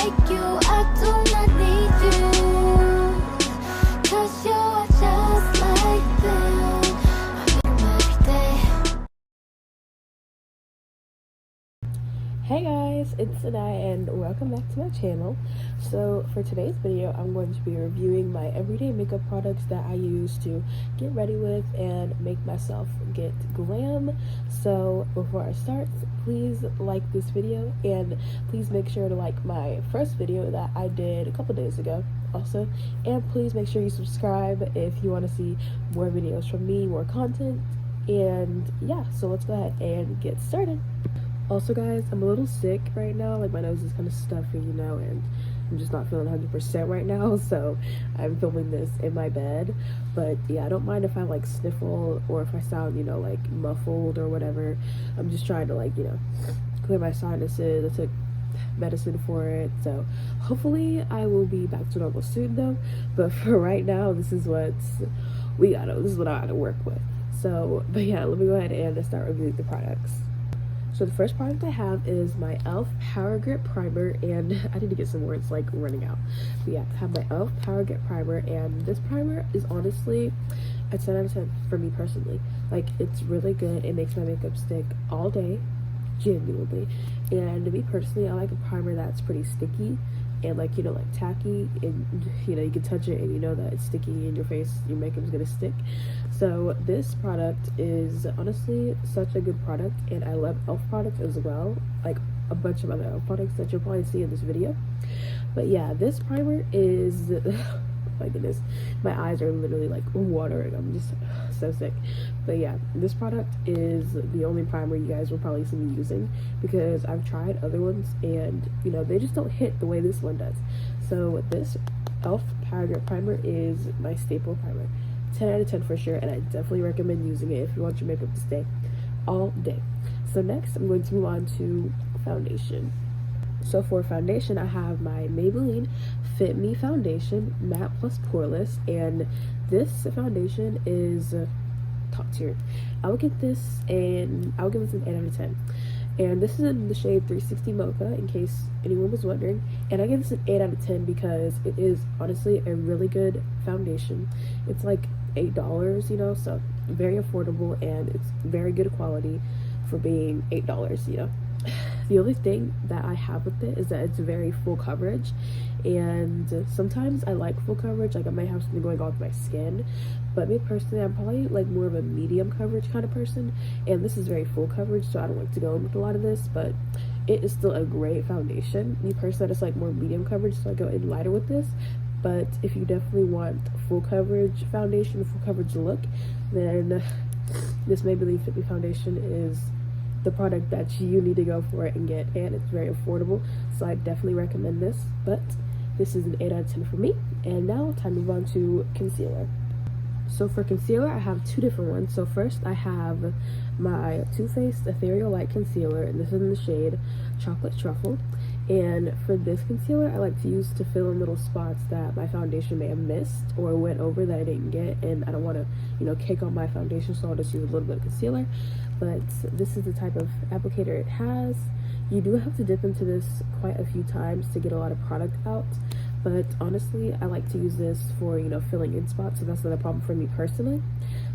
like you, I do not need you. 'Cause you are just like them. I make 'em every day. Hey guys, it's Sanai and welcome back to my channel. So for today's video, I'm going to be reviewing my everyday makeup products that I use to get ready with and make myself get glam. So before I start, please like this video and please make sure to like my first video that I did a couple days ago also, and please make sure you subscribe if you want to see more videos from me, more content. And yeah, so let's go ahead and get started. Also guys, I'm a little sick right now, like my nose is kind of stuffy, you know, and I'm just not feeling 100% right now, so I'm filming this in my bed. But yeah, I don't mind if I like sniffle or if I sound, you know, like muffled or whatever. I'm just trying to like, you know, clear my sinuses. I took medicine for it, so hopefully I will be back to normal soon though. But for right now, this is what I gotta work with. So, but yeah, let me go ahead and start reviewing the products. So the first product I have is my e.l.f. Power Grip Primer, and I need to get some more, it's like running out. But yeah, I have my e.l.f. Power Grip Primer, and this primer is honestly a 10 out of 10 for me personally. Like, it's really good. It makes my makeup stick all day, genuinely. And to me personally, I like a primer that's pretty sticky and like, you know, like tacky, and you know, you can touch it and you know that it's sticky in your face, your makeup's gonna stick. So this product is honestly such a good product, and I love e.l.f. products as well, like a bunch of other e.l.f. products that you'll probably see in this video. But yeah, this primer is my goodness, my eyes are literally like watering. I'm just so sick. But yeah, this product is the only primer you guys will probably see me using, because I've tried other ones and you know, they just don't hit the way this one does. So this e.l.f. Power Grip Primer is my staple primer, 10 out of 10 for sure, and I definitely recommend using it if you want your makeup to stay all day. So next I'm going to move on to foundation. So for foundation, I have my Maybelline Fit Me Foundation Matte Plus Poreless, and this foundation is top tier. I would give this an 8 out of 10. And this is in the shade 360 Mocha, in case anyone was wondering. And I give this an 8 out of 10 because it is honestly a really good foundation. It's like $8, you know, so very affordable, and it's very good quality for being $8, you know. The only thing that I have with it is that it's very full coverage, and sometimes I like full coverage, like I might have something going on with my skin. But me personally, I'm probably like more of a medium coverage kind of person, and this is very full coverage, so I don't like to go in with a lot of this, but it is still a great foundation. Me personally, I just like more medium coverage, so I go in lighter with this. But if you definitely want full coverage foundation, full coverage look, then this Maybelline Fit Me Foundation is the product that you need to go for it and get, and it's very affordable, so I definitely recommend this. But this is an 8 out of 10 for me. And now time to move on to concealer. So for concealer, I have two different ones. So first I have my Too Faced Ethereal Light Concealer, and this is in the shade Chocolate Truffle. And for this concealer, I like to use to fill in little spots that my foundation may have missed or went over that I didn't get, and I don't want to, you know, cake on my foundation, so I'll just use a little bit of concealer. But this is the type of applicator it has. You do have to dip into this quite a few times to get a lot of product out, but honestly, I like to use this for, you know, filling in spots, so that's not a problem for me personally.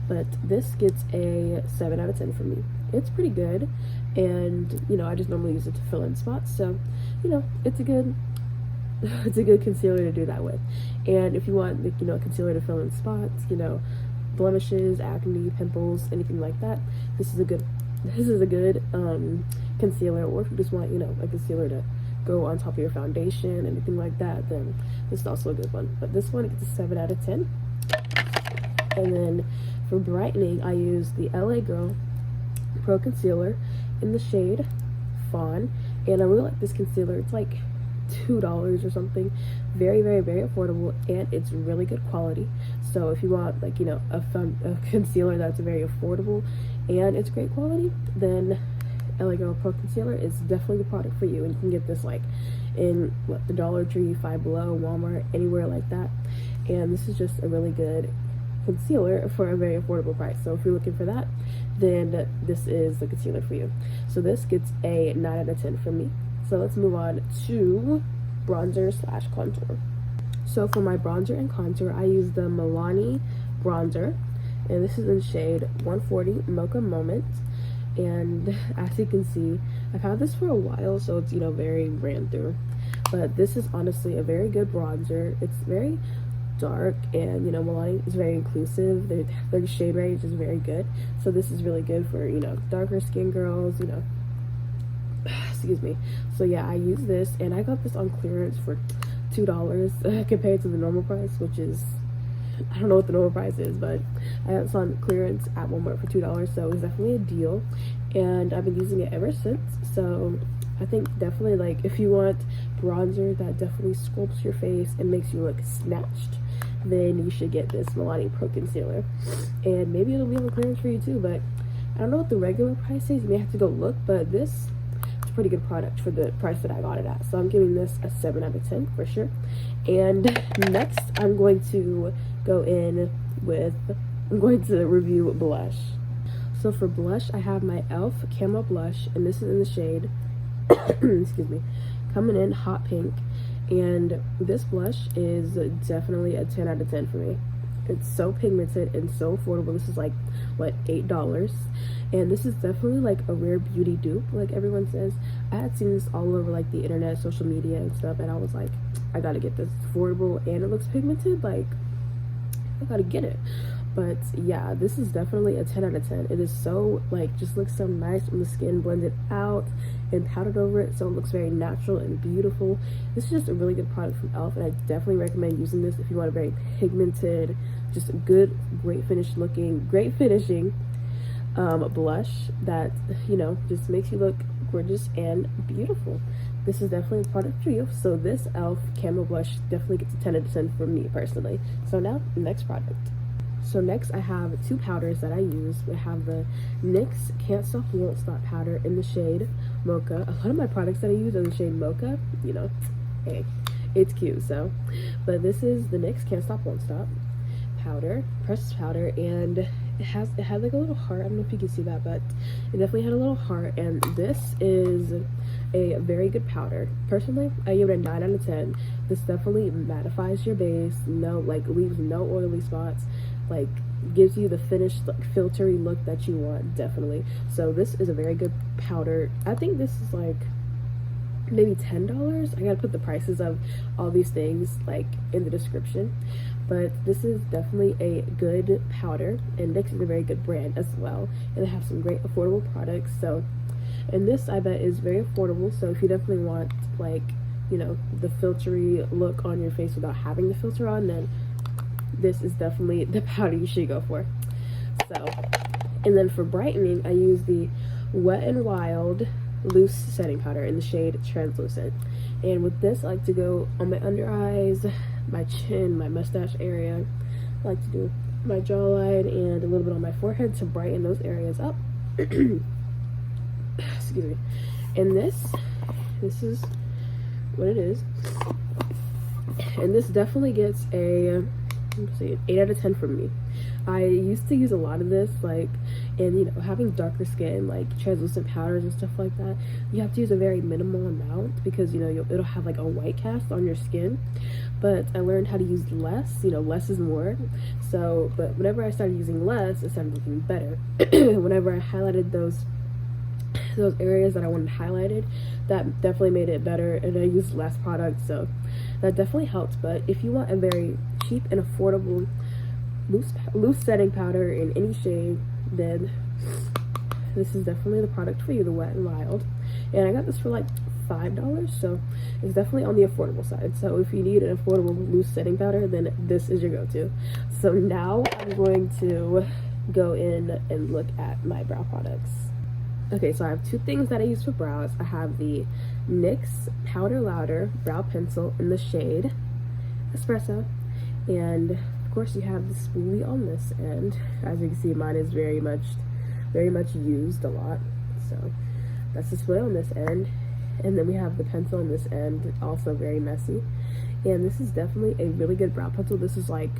But this gets a 7 out of 10 for me. It's pretty good, and you know, I just normally use it to fill in spots, so you know, it's a good concealer to do that with. And if you want, like, you know, concealer to fill in spots, you know, blemishes, acne, pimples, anything like that, this is a good concealer. Or if you just want, you know, a concealer to go on top of your foundation, anything like that, then this is also a good one. But this one gets a 7 out of 10. And then for brightening, I use the LA Girl Pro Concealer in the shade Fawn, and I really like this concealer. It's like $2 or something. Very, very, very affordable, and it's really good quality. So if you want, like, you know, a concealer that's very affordable and it's great quality, then LA Girl Pro Concealer is definitely the product for you. And you can get this like in what, the Dollar Tree, Five Below, Walmart, anywhere like that. And this is just a really good concealer for a very affordable price. So if you're looking for that, then this is the concealer for you. So this gets a 9 out of 10 from me. So let's move on to bronzer slash contour. So for my bronzer and contour, I use the Milani bronzer, and this is in shade 140 Mocha Moment. And as you can see, I've had this for a while, so it's, you know, very ran through, but this is honestly a very good bronzer. It's very dark, and, you know, Milani is very inclusive. Their shade range is very good, so this is really good for, you know, darker skin girls, you know. Excuse me. So yeah, I use this, and I got this on clearance for $2 compared to the normal price, which is, I don't know what the normal price is, but I got this on clearance at Walmart for $2, so it was definitely a deal, and I've been using it ever since. So I think definitely, like, if you want bronzer that definitely sculpts your face and makes you look snatched, then you should get this Milani Pro Concealer, and maybe it'll be on clearance for you too. But I don't know what the regular price is. You may have to go look, but this, pretty good product for the price that I got it at, so I'm giving this a 7 out of 10 for sure. And next I'm going to review blush. So for blush, I have my e.l.f. Camo Blush, and this is in the shade excuse me, coming in hot pink, and this blush is definitely a 10 out of 10 for me. It's so pigmented and so affordable. This is like, what, $8, and this is definitely like a rare beauty dupe, like everyone says. I had seen this all over like the internet, social media and stuff, and I was like, I gotta get this. It's affordable and it looks pigmented, like, I gotta get it. But yeah, this is definitely a 10 out of 10. It is so, like, just looks so nice on the skin, blended out and powdered over it, so it looks very natural and beautiful. This is just a really good product from e.l.f., and I definitely recommend using this if you want a very pigmented, just a good, great finishing blush that, you know, just makes you look gorgeous and beautiful. This is definitely a product for you. So this e.l.f. Camo Blush definitely gets a 10 out of 10 for me personally. So now, next product. So next I have two powders that I use. I have the NYX Can't Stop Won't Stop powder in the shade Mocha. A lot of my products that I use are the shade Mocha, you know, hey, it's cute. So, but this is the NYX Can't Stop Won't Stop powder, pressed powder, and it had like a little heart. I don't know if you can see that, but it definitely had a little heart, and this is a very good powder. Personally, I give it a 9 out of 10. This definitely mattifies your base, leaves no oily spots, like gives you the finished, like, filtery look that you want, definitely. So this is a very good powder. I think this is like maybe $10. I gotta put the prices of all these things like in the description, but this is definitely a good powder, and NYX is a very good brand as well, and they have some great affordable products. So, and this I bet is very affordable, so if you definitely want, like, you know, the filtery look on your face without having the filter on, then this is definitely the powder you should go for. So, and then for brightening, I use the Wet n Wild loose setting powder in the shade Translucent, and with this I like to go on my under eyes, my chin, my mustache area. I like to do my jawline and a little bit on my forehead to brighten those areas up. Excuse me. And this is what it is, and this definitely gets a, let's see, 8 out of 10 from me. I used to use a lot of this, like, and, you know, having darker skin, like translucent powders and stuff like that, you have to use a very minimal amount because, you know, it'll have like a white cast on your skin. But I learned how to use less, you know, less is more. So, but whenever I started using less, it started looking better. Whenever I highlighted those areas that I wanted highlighted, that definitely made it better, and I used less product, so that definitely helped. But if you want a very cheap and affordable loose setting powder in any shade, then this is definitely the product for you, the Wet n Wild. And I got this for like $5, so it's definitely on the affordable side. So if you need an affordable loose setting powder, then this is your go-to. So now I'm going to go in and look at my brow products. Okay, so I have two things that I use for brows. I have the NYX Powder Louder Brow Pencil in the shade Espresso, and of course you have the spoolie on this end. As you can see, mine is very much used a lot, so that's the spoolie on this end. And then we have the pencil on this end, also very messy. And this is definitely a really good brow pencil. This is like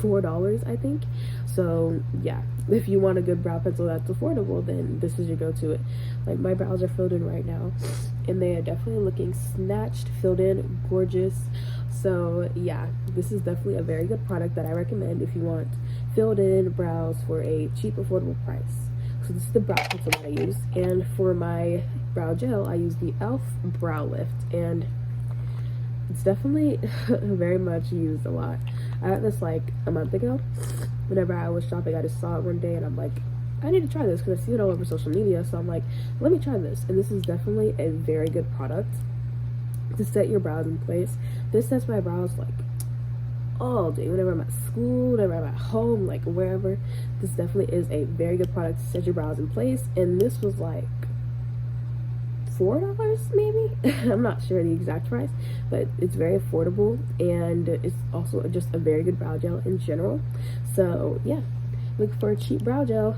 $4, I think. So yeah, if you want a good brow pencil that's affordable, then this is your go-to. Like, my brows are filled in right now, and they are definitely looking snatched, filled in, gorgeous. So yeah, this is definitely a very good product that I recommend if you want filled in brows for a cheap, affordable price. So this is the brow pencil that I use, and for my brow gel I use the e.l.f. Brow Lift, and it's definitely very much used a lot. I got this like a month ago. Whenever I was shopping, I just saw it one day and I'm like, I need to try this because I see it all over social media, so I'm like, let me try this. And this is definitely a very good product to set your brows in place. This sets my brows like all day, whenever I'm at school, whenever I'm at home, like wherever. This definitely is a very good product to set your brows in place, and this was like $4 maybe. I'm not sure the exact price, but it's very affordable, and it's also just a very good brow gel in general. So yeah, look for a cheap brow gel.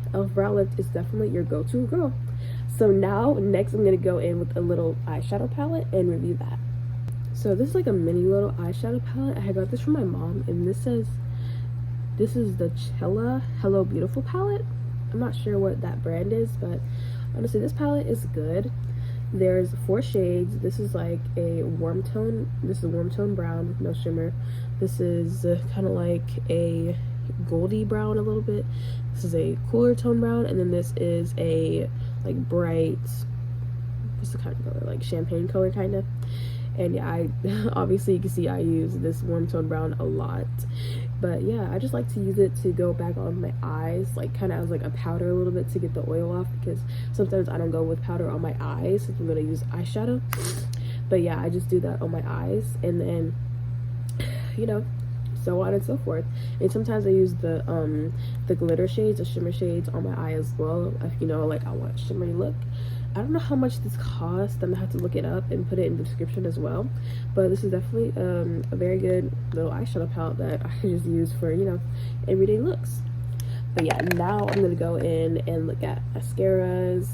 e.l.f. Brow Lift is definitely your go-to girl. So now next I'm gonna go in with a little eyeshadow palette and review that. So this is like a mini little eyeshadow palette. I got this from my mom, and this is the Chella Hello Beautiful palette. I'm not sure what that brand is, but honestly this palette is good. There's 4 shades. This is like a warm tone. This is a warm tone brown with no shimmer. This is kind of like a goldy brown a little bit. This is a cooler tone brown, and then this is a like bright, what's the kind of color, like champagne color kind of. And yeah, I obviously you can see I use this warm tone brown a lot, but yeah, I just like to use it to go back on my eyes, like kind of as like a powder a little bit to get the oil off, because sometimes I don't go with powder on my eyes if I'm gonna use eyeshadow. But yeah, I just do that on my eyes, and then you know, so on and so forth. And sometimes I use the glitter shades, the shimmer shades on my eye as well, if you know, like I want a shimmery look. I don't know how much this costs. I'm gonna have to look it up and put it in the description as well. But this is definitely a very good little eyeshadow palette that I can just use for, you know, everyday looks. But yeah, now I'm gonna go in and look at mascaras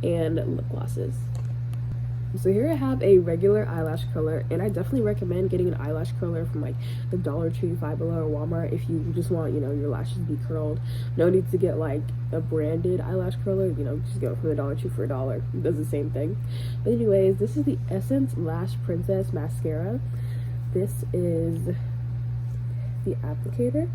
and lip glosses. So here I have a regular eyelash curler, and I definitely recommend getting an eyelash curler from like the Dollar Tree, Five Below, or Walmart if you just want, you know, your lashes to be curled. No need to get like a branded eyelash curler, you know, just go from the Dollar Tree for $1. It does the same thing. But anyways, this is the Essence Lash Princess Mascara. This is the applicator.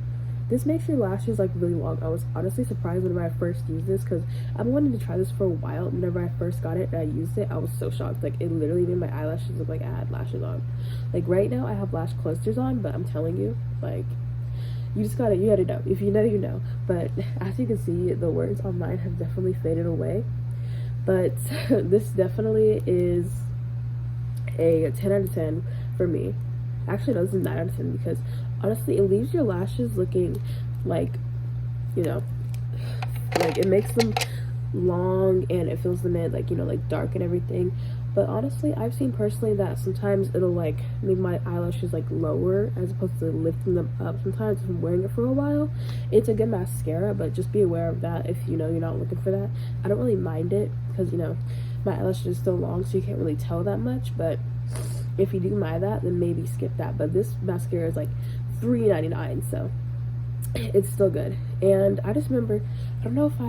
This makes your lashes like really long. I was honestly surprised whenever I first used this, because I've been wanting to try this for a while. Whenever I first got it and I used it, I was so shocked. Like it literally made my eyelashes look like I had lashes on. Like right now I have lash clusters on, but I'm telling you, like you gotta know. If you know, you know. But as you can see, the words on mine have definitely faded away. But this definitely is a 10 out of 10 for me. Actually, no, this is 9 out of 10, because honestly, it leaves your lashes looking like, you know, like it makes them long, and it fills them in like, you know, like dark and everything. But honestly, I've seen personally that sometimes it'll like make my eyelashes like lower as opposed to lifting them up. Sometimes if I'm wearing it for a while. It's a good mascara, but just be aware of that if you know you're not looking for that. I don't really mind it because, you know, my eyelashes are still long, so you can't really tell that much. But if you do mind that, then maybe skip that. But this mascara is like $3.99, so it's still good. And I just remember, I don't know if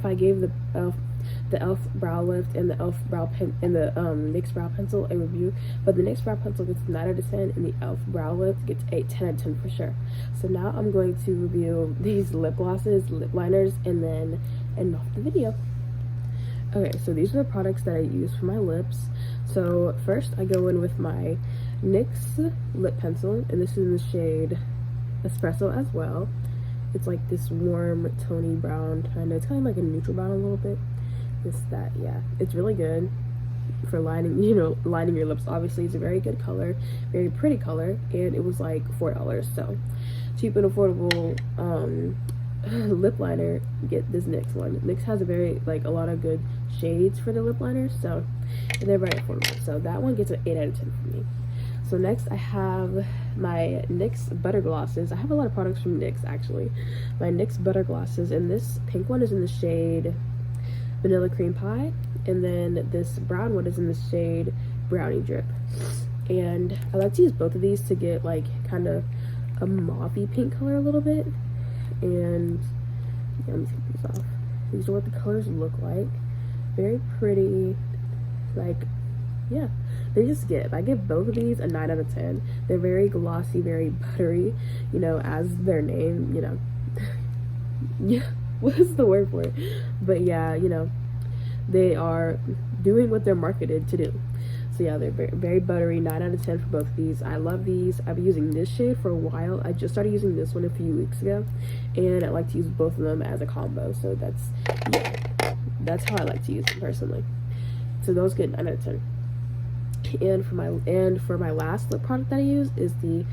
I gave the e.l.f. Brow Lift and the e.l.f. Brow Pen and the NYX Brow Pencil a review, but the NYX Brow Pencil gets 9 out of 10, and the e.l.f. Brow Lift gets a 10 out of 10 for sure. So now I'm going to review these lip glosses, lip liners, and then end off the video. Okay, so these are the products that I use for my lips. So first I go in with my NYX lip pencil, and this is in the shade Espresso as well. It's like this warm tony brown kind of, it's kind of like a neutral brown a little bit. Yeah, it's really good for lining, you know, lining your lips. Obviously it's a very good color, very pretty color, and it was like $4. So cheap and affordable lip liner. Get this NYX one. NYX has a lot of good shades for the lip liners, so and they're very affordable. So that one gets an 8 out of 10 for me. So next I have my NYX Butter Glosses. I have a lot of products from NYX actually. My NYX Butter Glosses, and this pink one is in the shade Vanilla Cream Pie, and then this brown one is in the shade Brownie Drip. And I like to use both of these to get like kind of a mauvey pink color a little bit. And yeah, let me take these off. These are what the colors look like. Very pretty. Like, yeah, they just give. I give both of these a 9 out of 10. They're very glossy, very buttery, you know, as their name, you know. Yeah, what is the word for it? But yeah, you know, they are doing what they're marketed to do. So yeah, they're very, very buttery. 9 out of 10 for both of these. I love these. I've been using this shade for a while. I just started using this one a few weeks ago, and I like to use both of them as a combo. So that's how I like to use them personally. So those get 9 out of 10. And for my last lip product that I use is the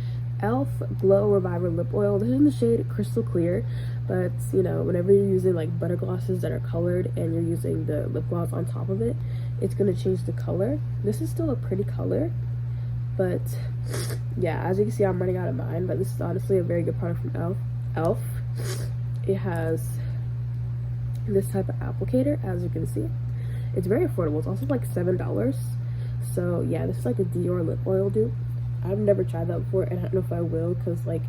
e.l.f. Glow Reviver Lip Oil. This is in the shade Crystal Clear, but you know, whenever you're using like butter glosses that are colored and you're using the lip gloss on top of it, it's gonna change the color. This is still a pretty color, but yeah, as you can see, I'm running out of mine, but this is honestly a very good product from e.l.f. It has this type of applicator, as you can see. It's very affordable. It's also like $7. So yeah, this is like a Dior lip oil dupe. I've never tried that before, and I don't know if I will, because like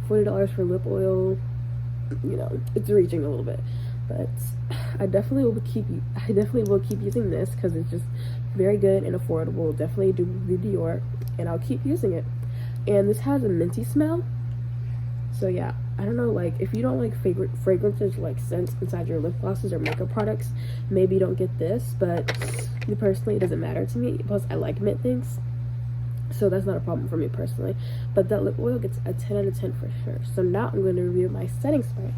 $40 for lip oil, you know, it's reaching a little bit. But I definitely will keep using this because it's just very good and affordable. Definitely do the Dior, and I'll keep using it. And this has a minty smell. So yeah, I don't know, like if you don't like fragrances like scents inside your lip glosses or makeup products, maybe you don't get this, but me personally, it doesn't matter to me. Plus I like mint things, so that's not a problem for me personally. But that lip oil gets a 10 out of 10 for sure. So now I'm going to review my setting spray.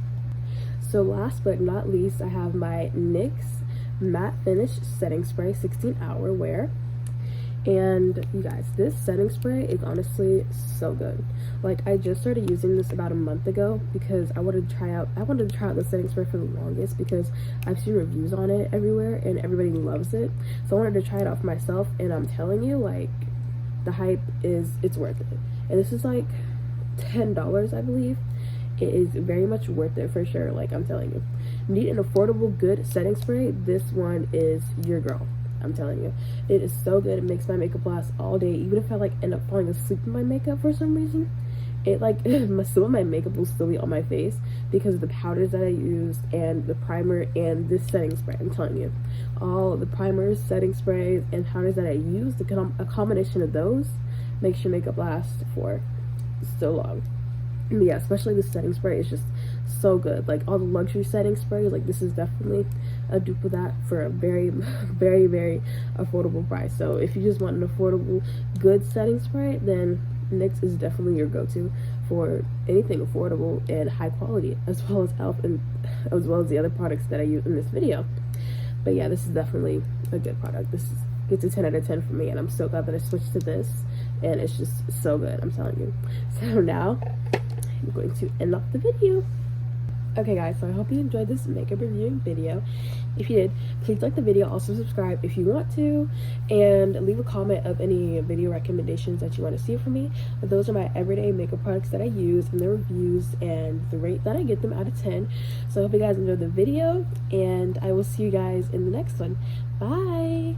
So last but not least, I have my NYX Matte Finish Setting Spray 16-hour wear. And you guys, this setting spray is honestly so good. Like, I just started using this about a month ago because I wanted to try out the setting spray for the longest because I've seen reviews on it everywhere and everybody loves it. So I wanted to try it out for myself, and I'm telling you, like, the hype it's worth it. And this is like $10, I believe. It is very much worth it for sure. Like, I'm telling you, need an affordable good setting spray, this one is your girl. I'm telling you, it is so good. It makes my makeup last all day. Even if I like end up falling asleep in my makeup for some reason, it like some of my makeup will still be on my face because of the powders that I used and the primer and this setting spray. I'm telling you, all the primers, setting sprays, and powders that I used, a combination of those makes your makeup last for so long. But yeah, especially the setting spray is just so good. Like all the luxury setting sprays, like this is definitely a dupe of that for a very very very affordable price. So if you just want an affordable good setting spray, then NYX is definitely your go-to for anything affordable and high quality, as well as e.l.f. and as well as the other products that I use in this video. But yeah, this is definitely a good product. This gets a 10 out of 10 for me, and I'm so glad that I switched to this, and it's just so good, I'm telling you. So now I'm going to end off the video. Okay guys, so I hope you enjoyed this makeup reviewing video. If you did, please like the video, also subscribe if you want to, and leave a comment of any video recommendations that you want to see from me. But those are my everyday makeup products that I use and their reviews and the rate that I get them out of 10. So I hope you guys enjoyed the video, and I will see you guys in the next one. Bye!